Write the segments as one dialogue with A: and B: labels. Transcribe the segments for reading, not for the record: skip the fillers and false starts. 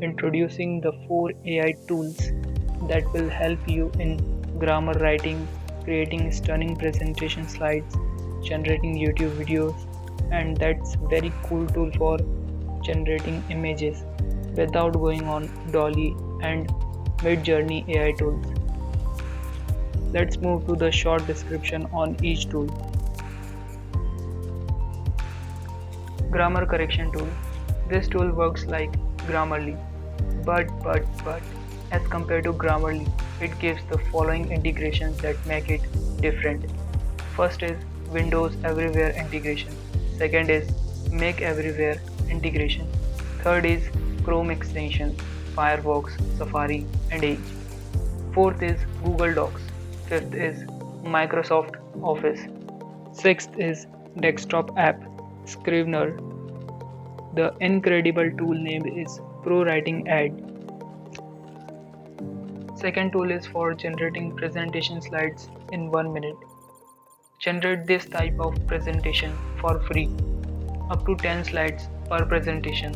A: introducing the 4 AI tools that will help you in grammar writing, creating stunning presentation slides, generating YouTube videos, and that's very cool tool for generating images without going on Dolly and Midjourney AI tools. Let's move to the short description on each tool. Grammar correction tool. This tool works like Grammarly, but as compared to Grammarly, it gives the following integrations that make it different. First is Windows Everywhere integration. Second is Make Everywhere integration. Third is Chrome extensions, Firefox, Safari, and Edge. Fourth is Google Docs. Fifth is Microsoft Office. Sixth is desktop app, Scrivener. The incredible tool name is ProWritingAd. Second tool is for generating presentation slides in 1 minute. Generate this type of presentation for free, up to 10 slides per presentation.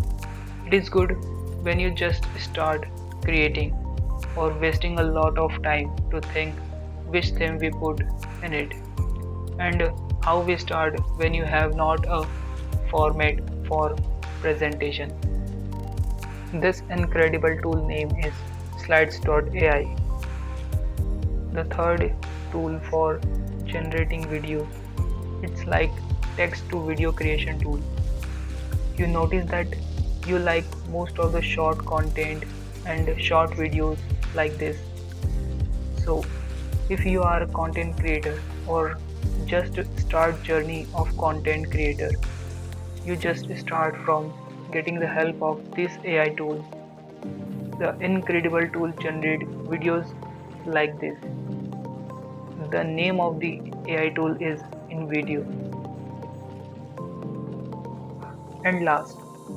A: It is good when you just start creating or wasting a lot of time to think which theme we put in it, and how we start when you have not a format for presentation. This incredible tool name is slides.ai. The third tool for generating videos. It's like text to video creation tool. You notice that you like most of the short content and short videos like this. So if you are a content creator or just start journey of content creator, you just start from getting the help of this AI tool. The incredible tool generate videos like this. The name of the AI tool is InVideo. And last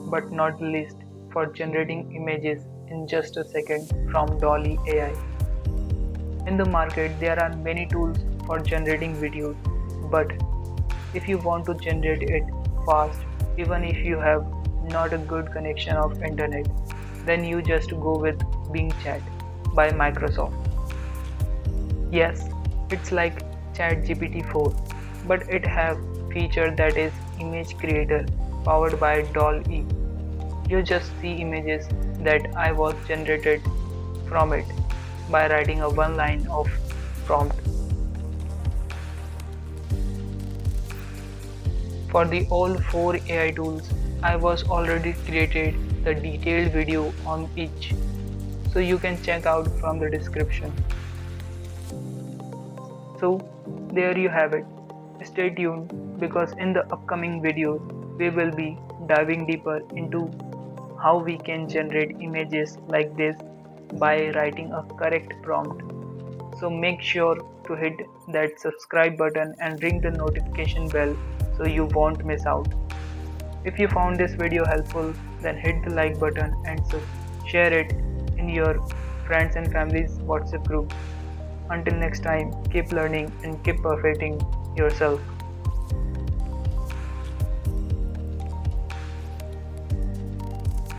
A: but not least, for generating images in just a second from Dolly AI. In the market there are many tools for generating videos, but if you want to generate it fast, even if you have not a good connection of internet, then you just go with Bing Chat by Microsoft. Yes, it's like ChatGPT 4, but it have feature that is image creator powered by DALL-E. You just see images that I was generated from it by writing a one line of prompt. For the all 4 AI tools, I was already created the detailed video on each, so you can check out from the description. So there you have it. Stay tuned because in the upcoming videos we will be diving deeper into how we can generate images like this by writing a correct prompt. So make sure to hit that subscribe button and ring the notification bell so you won't miss out. If you found this video helpful, then hit the like button and share it in your friends and family's WhatsApp group. Until next time, keep learning and keep perfecting yourself.